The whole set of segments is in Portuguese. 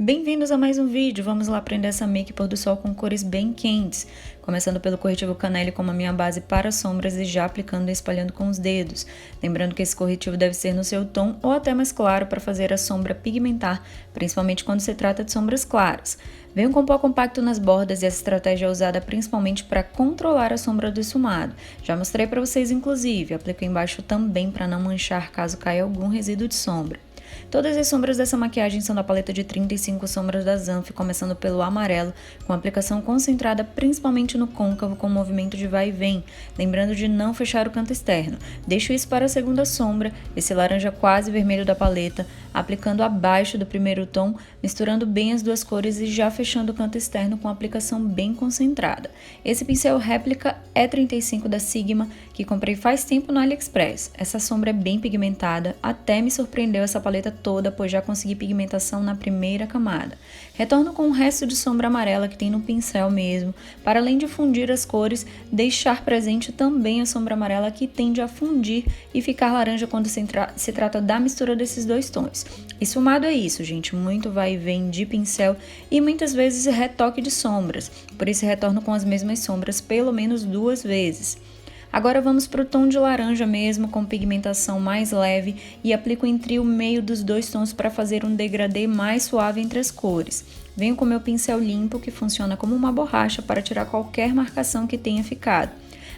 Bem-vindos a mais um vídeo, vamos lá aprender essa make pôr do sol com cores bem quentes, começando pelo corretivo Canelle como a minha base para sombras e já aplicando e espalhando com os dedos, lembrando que esse corretivo deve ser no seu tom ou até mais claro para fazer a sombra pigmentar, principalmente quando se trata de sombras claras. Venho com um pó compacto nas bordas e essa estratégia é usada principalmente para controlar a sombra do esfumado, já mostrei para vocês inclusive, aplico embaixo também para não manchar caso caia algum resíduo de sombra. Todas as sombras dessa maquiagem são da paleta de 35 sombras da Zanf, começando pelo amarelo, com aplicação concentrada principalmente no côncavo com movimento de vai e vem, lembrando de não fechar o canto externo. Deixo isso para a segunda sombra, esse laranja quase vermelho da paleta, aplicando abaixo do primeiro tom, misturando bem as duas cores e já fechando o canto externo com aplicação bem concentrada. Esse pincel réplica E35 da Sigma, que comprei faz tempo no AliExpress. Essa sombra é bem pigmentada, até me surpreendeu essa paleta toda, pois já consegui pigmentação na primeira camada. Retorno com o resto de sombra amarela que tem no pincel mesmo, para além de fundir as cores, deixar presente também a sombra amarela que tende a fundir e ficar laranja quando se trata da mistura desses dois tons. Esfumado é isso, gente, muito vai e vem de pincel e muitas vezes retoque de sombras, por isso retorno com as mesmas sombras pelo menos 2 vezes. Agora vamos para o tom de laranja mesmo, com pigmentação mais leve e aplico entre o meio dos dois tons para fazer um degradê mais suave entre as cores. Venho com meu pincel limpo, que funciona como uma borracha para tirar qualquer marcação que tenha ficado.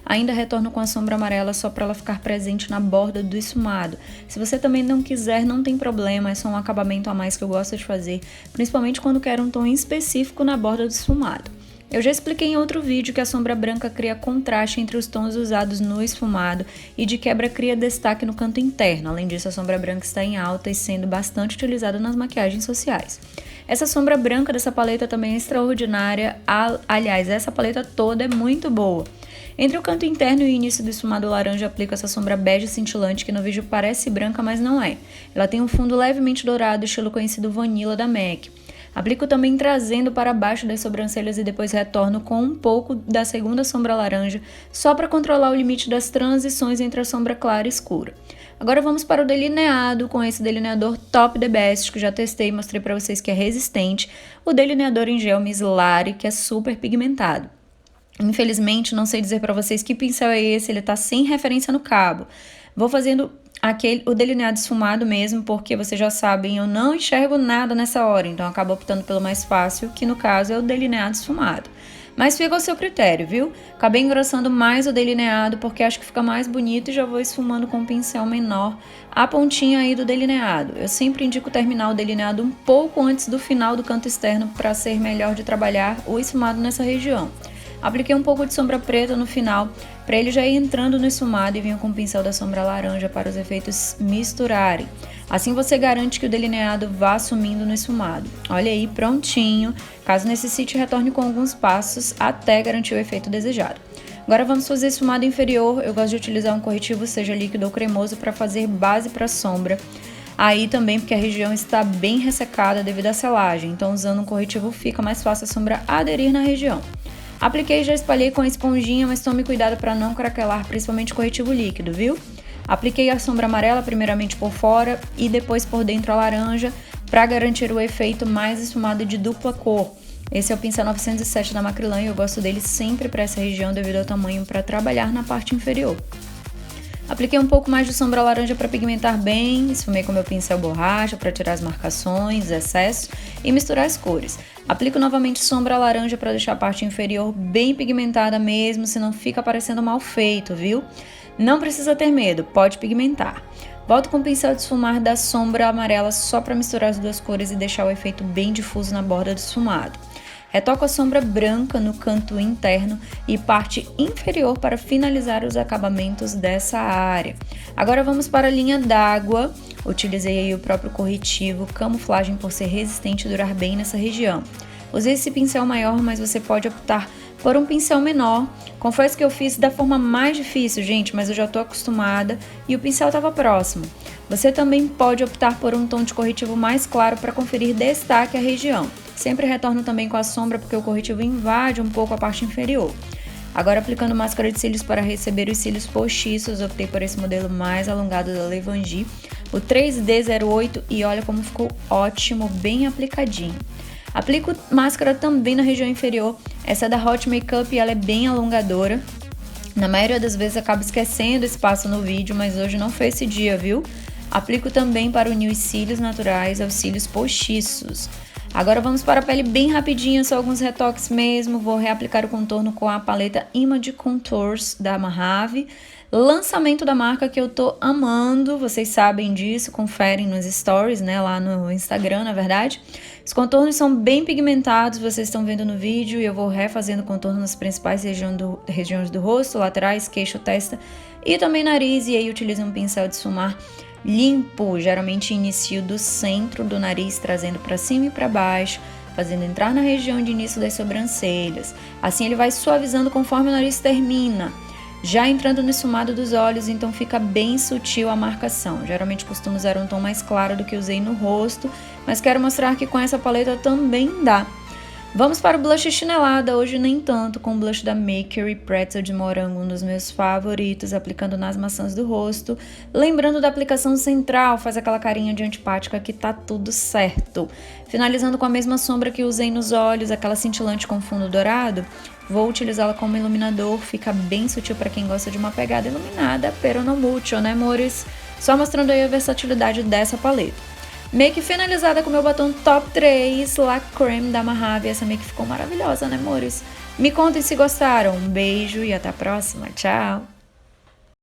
Ainda retorno com a sombra amarela só para ela ficar presente na borda do esfumado. Se você também não quiser, não tem problema, é só um acabamento a mais que eu gosto de fazer, principalmente quando quero um tom específico na borda do esfumado. Eu já expliquei em outro vídeo que a sombra branca cria contraste entre os tons usados no esfumado e de quebra cria destaque no canto interno. Além disso, a sombra branca está em alta e sendo bastante utilizada nas maquiagens sociais. Essa sombra branca dessa paleta também é extraordinária, aliás, essa paleta toda é muito boa. Entre o canto interno e o início do esfumado laranja, aplico essa sombra bege cintilante que no vídeo parece branca, mas não é. Ela tem um fundo levemente dourado, estilo conhecido Vanilla da MAC. Aplico também trazendo para baixo das sobrancelhas e depois retorno com um pouco da segunda sombra laranja, só para controlar o limite das transições entre a sombra clara e escura. Agora vamos para o delineado, com esse delineador Top The Best, que já testei e mostrei para vocês que é resistente, o delineador em gel Miss Lari, que é super pigmentado. Infelizmente, não sei dizer para vocês que pincel é esse, ele tá sem referência no cabo. Vou fazendo o delineado esfumado mesmo, porque vocês já sabem, eu não enxergo nada nessa hora, então eu acabo optando pelo mais fácil, que no caso é o delineado esfumado. Mas fica ao seu critério, viu? Acabei engrossando mais o delineado, porque acho que fica mais bonito e já vou esfumando com um pincel menor a pontinha aí do delineado. Eu sempre indico terminar o delineado um pouco antes do final do canto externo para ser melhor de trabalhar o esfumado nessa região. Apliquei um pouco de sombra preta no final, para ele já ir entrando no esfumado e venho com o pincel da sombra laranja para os efeitos misturarem. Assim você garante que o delineado vá sumindo no esfumado. Olha aí, prontinho. Caso necessite, retorne com alguns passos até garantir o efeito desejado. Agora vamos fazer esfumado inferior. Eu gosto de utilizar um corretivo, seja líquido ou cremoso, para fazer base para a sombra. Aí também porque a região está bem ressecada devido à selagem, então usando um corretivo fica mais fácil a sombra aderir na região. Apliquei e já espalhei com a esponjinha, mas tome cuidado para não craquelar, principalmente corretivo líquido, viu? Apliquei a sombra amarela primeiramente por fora e depois por dentro a laranja, para garantir o efeito mais esfumado de dupla cor. Esse é o pincel 907 da Macrylan e eu gosto dele sempre para essa região devido ao tamanho para trabalhar na parte inferior. Apliquei um pouco mais de sombra laranja para pigmentar bem, esfumei com meu pincel borracha para tirar as marcações, excessos e misturar as cores. Aplico novamente sombra laranja para deixar a parte inferior bem pigmentada mesmo, senão fica parecendo mal feito, viu? Não precisa ter medo, pode pigmentar. Volto com o pincel de esfumar da sombra amarela só para misturar as duas cores e deixar o efeito bem difuso na borda do esfumado. Retoco a sombra branca no canto interno e parte inferior para finalizar os acabamentos dessa área. Agora vamos para a linha d'água. Utilizei aí o próprio corretivo camuflagem por ser resistente e durar bem nessa região. Usei esse pincel maior, mas você pode optar por um pincel menor. Confesso que eu fiz da forma mais difícil, gente, mas eu já tô acostumada e o pincel estava próximo. Você também pode optar por um tom de corretivo mais claro para conferir destaque à região. Sempre retorno também com a sombra porque o corretivo invade um pouco a parte inferior. Agora aplicando máscara de cílios para receber os cílios postiços, optei por esse modelo mais alongado da Levangie, o 3D08, e olha como ficou ótimo, bem aplicadinho. Aplico máscara também na região inferior, essa é da Hot Makeup e ela é bem alongadora. Na maioria das vezes acabo esquecendo esse passo no vídeo, mas hoje não foi esse dia, viu? Aplico também para unir os cílios naturais aos cílios postiços. Agora vamos para a pele bem rapidinho, só alguns retoques mesmo. Vou reaplicar o contorno com a paleta Image Contours da Mojave. Lançamento da marca que eu tô amando, vocês sabem disso, conferem nos stories, né, lá no Instagram, na verdade. Os contornos são bem pigmentados, vocês estão vendo no vídeo, e eu vou refazendo o contorno nas principais regiões do rosto, laterais, queixo, testa e também nariz, e aí utilizo um pincel de esfumar limpo, geralmente inicio do centro do nariz, trazendo para cima e para baixo, fazendo entrar na região de início das sobrancelhas. Assim ele vai suavizando conforme o nariz termina. Já entrando no esfumado dos olhos, então fica bem sutil a marcação. Geralmente costumo usar um tom mais claro do que usei no rosto, mas quero mostrar que com essa paleta também dá. Vamos para o blush chinelada, hoje nem tanto, com o blush da Makery Pretzel de morango, um dos meus favoritos, aplicando nas maçãs do rosto. Lembrando da aplicação central, faz aquela carinha de antipática que tá tudo certo. Finalizando com a mesma sombra que usei nos olhos, aquela cintilante com fundo dourado, vou utilizá-la como iluminador, fica bem sutil para quem gosta de uma pegada iluminada, pero no mucho, né, amores? Só mostrando aí a versatilidade dessa paleta. Make finalizada com meu batom Top 3, La Creme da Mojave. Essa make ficou maravilhosa, né, amores? Me contem se gostaram. Um beijo e até a próxima. Tchau!